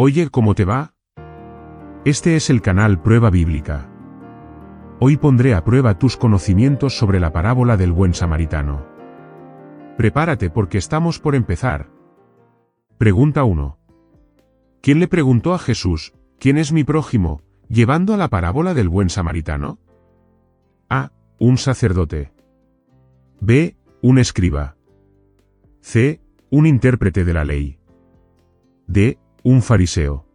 Oye, ¿cómo te va? Este es el canal Prueba Bíblica. Hoy pondré a prueba tus conocimientos sobre la parábola del buen samaritano. Prepárate porque estamos por empezar. Pregunta 1. ¿Quién le preguntó a Jesús, ¿quién es mi prójimo?, llevando a la parábola del buen samaritano? A. Un sacerdote. B. Un escriba. C. Un intérprete de la ley. D. Un fariseo.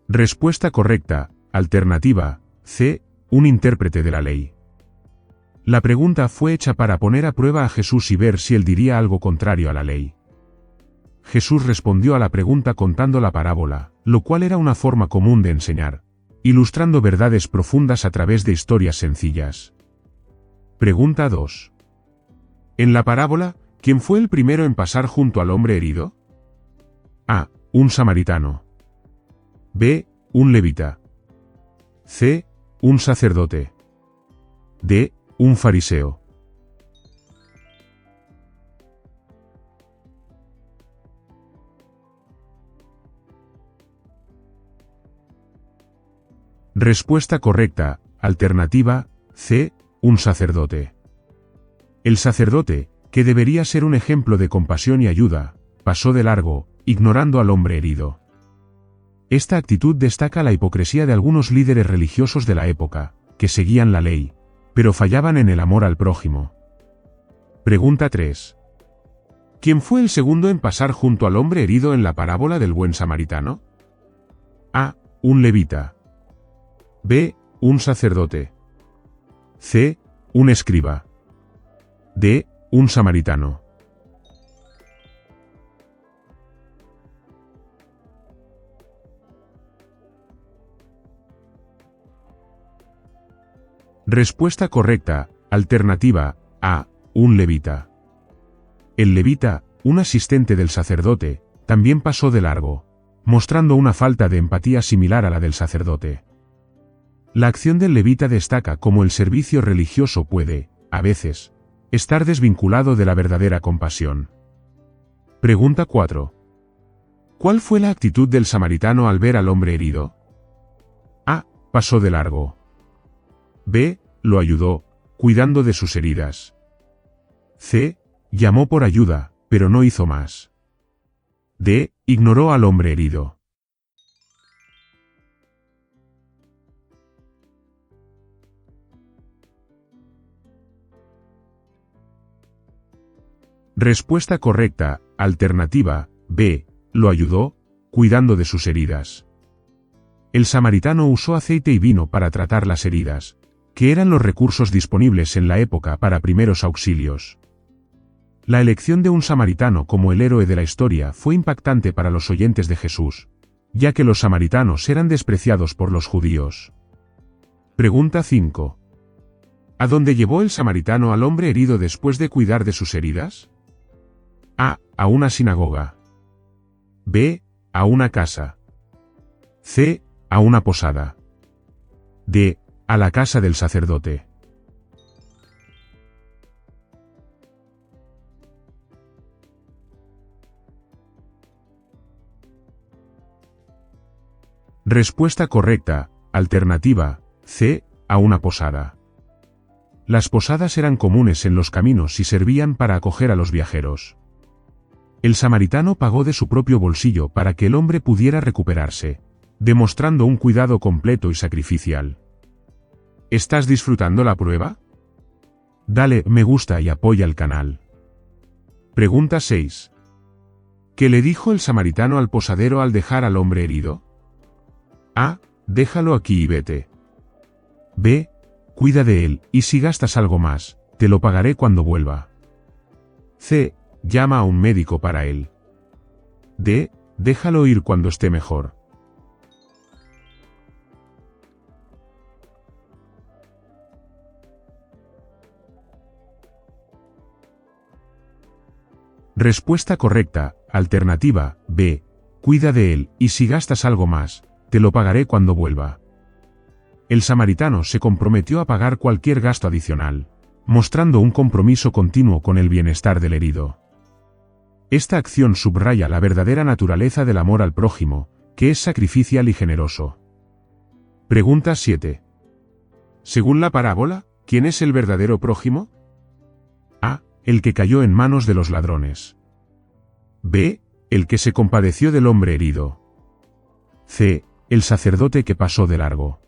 Respuesta correcta, alternativa, C. Un intérprete de la ley. La pregunta fue hecha para poner a prueba a Jesús y ver si él diría algo contrario a la ley. Jesús respondió a la pregunta contando la parábola, lo cual era una forma común de enseñar, ilustrando verdades profundas a través de historias sencillas. Pregunta 2. En la parábola, ¿quién fue el primero en pasar junto al hombre herido? A. Un samaritano. B. Un levita. C. Un sacerdote. D. Un fariseo. Respuesta correcta, alternativa, C. Un sacerdote. El sacerdote, que debería ser un ejemplo de compasión y ayuda, pasó de largo, ignorando al hombre herido. Esta actitud destaca la hipocresía de algunos líderes religiosos de la época, que seguían la ley, pero fallaban en el amor al prójimo. Pregunta 3. ¿Quién fue el segundo en pasar junto al hombre herido en la parábola del buen samaritano? A. Un levita. B. Un sacerdote. C. Un escriba. D. Un samaritano. Respuesta correcta, alternativa, A. Un levita. El levita, un asistente del sacerdote, también pasó de largo, mostrando una falta de empatía similar a la del sacerdote. La acción del levita destaca cómo el servicio religioso puede, a veces, estar desvinculado de la verdadera compasión. Pregunta 4. ¿Cuál fue la actitud del samaritano al ver al hombre herido? A. Pasó de largo. B. Lo ayudó, cuidando de sus heridas. C. Llamó por ayuda, pero no hizo más. D. Ignoró al hombre herido. Respuesta correcta, alternativa, B. Lo ayudó, cuidando de sus heridas. El samaritano usó aceite y vino para tratar las heridas, que eran los recursos disponibles en la época para primeros auxilios. La elección de un samaritano como el héroe de la historia fue impactante para los oyentes de Jesús, ya que los samaritanos eran despreciados por los judíos. Pregunta 5. ¿A dónde llevó el samaritano al hombre herido después de cuidar de sus heridas? A. A una sinagoga. B. A una casa. C. A una posada. D. A la casa del sacerdote. Respuesta correcta, alternativa, C. A una posada. Las posadas eran comunes en los caminos y servían para acoger a los viajeros. El samaritano pagó de su propio bolsillo para que el hombre pudiera recuperarse, demostrando un cuidado completo y sacrificial. ¿Estás disfrutando la prueba? Dale me gusta y apoya el canal. Pregunta 6. ¿Qué le dijo el samaritano al posadero al dejar al hombre herido? A. Déjalo aquí y vete. B. Cuida de él, y si gastas algo más, te lo pagaré cuando vuelva. C. Llama a un médico para él. D. Déjalo ir cuando esté mejor. Respuesta correcta, alternativa, B. Cuida de él, y si gastas algo más, te lo pagaré cuando vuelva. el samaritano se comprometió a pagar cualquier gasto adicional, mostrando un compromiso continuo con el bienestar del herido. Esta acción subraya la verdadera naturaleza del amor al prójimo, que es sacrificial y generoso. Pregunta 7. Según la parábola, ¿quién es el verdadero prójimo? A. El que cayó en manos de los ladrones. B. El que se compadeció del hombre herido. C. El sacerdote que pasó de largo.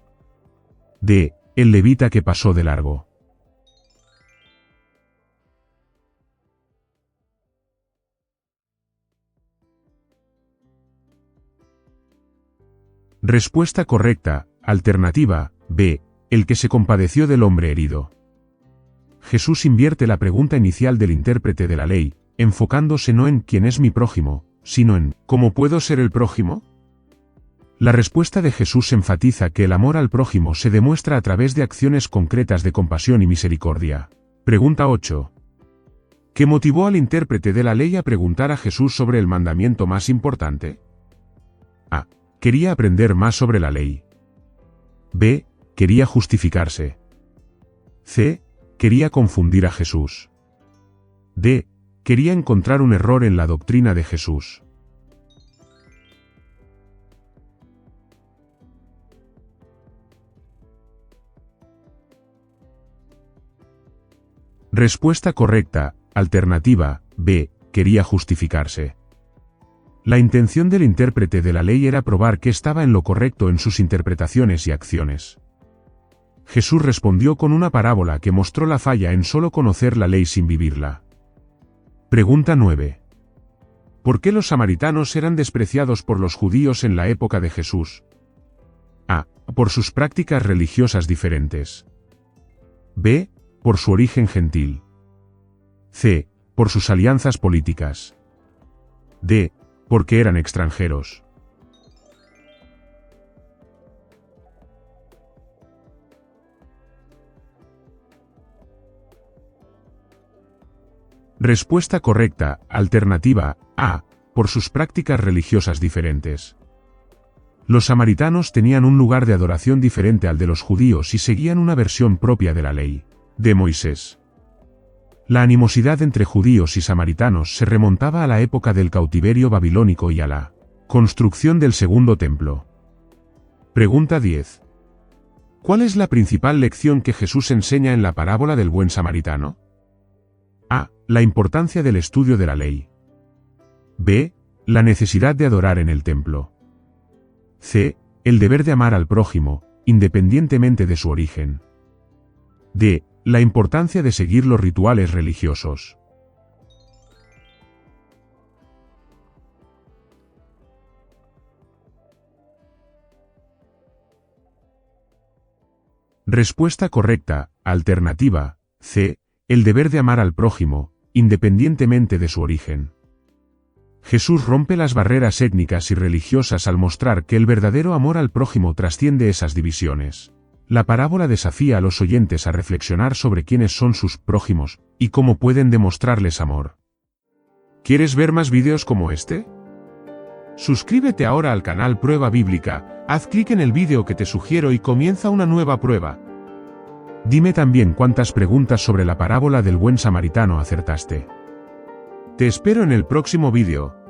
D. El levita que pasó de largo. Respuesta correcta, alternativa, B. El que se compadeció del hombre herido. Jesús invierte la pregunta inicial del intérprete de la ley, enfocándose no en quién es mi prójimo, sino en ¿cómo puedo ser el prójimo? La respuesta de Jesús enfatiza que el amor al prójimo se demuestra a través de acciones concretas de compasión y misericordia. Pregunta 8. ¿Qué motivó al intérprete de la ley a preguntar a Jesús sobre el mandamiento más importante? A. Quería aprender más sobre la ley. B. Quería justificarse. C. Quería confundir a Jesús. D. Quería encontrar un error en la doctrina de Jesús. Respuesta correcta, alternativa, B. Quería justificarse. La intención del intérprete de la ley era probar que estaba en lo correcto en sus interpretaciones y acciones. Jesús respondió con una parábola que mostró la falla en solo conocer la ley sin vivirla. Pregunta 9. ¿Por qué los samaritanos eran despreciados por los judíos en la época de Jesús? A. Por sus prácticas religiosas diferentes. B. Por su origen gentil. C. Por sus alianzas políticas. D. Porque eran extranjeros. Respuesta correcta, alternativa, A. Por sus prácticas religiosas diferentes. Los samaritanos tenían un lugar de adoración diferente al de los judíos y seguían una versión propia de la ley de Moisés. La animosidad entre judíos y samaritanos se remontaba a la época del cautiverio babilónico y a la construcción del segundo templo. Pregunta 10. ¿Cuál es la principal lección que Jesús enseña en la parábola del buen samaritano? A. La importancia del estudio de la ley. B. La necesidad de adorar en el templo. C. El deber de amar al prójimo, independientemente de su origen. D. La importancia de seguir los rituales religiosos. Respuesta correcta, alternativa, C. El deber de amar al prójimo, independientemente de su origen. Jesús rompe las barreras étnicas y religiosas al mostrar que el verdadero amor al prójimo trasciende esas divisiones. La parábola desafía a los oyentes a reflexionar sobre quiénes son sus prójimos, y cómo pueden demostrarles amor. ¿Quieres ver más vídeos como este? Suscríbete ahora al canal Prueba Bíblica, haz clic en el vídeo que te sugiero y comienza una nueva prueba. Dime también cuántas preguntas sobre la parábola del buen samaritano acertaste. Te espero en el próximo vídeo.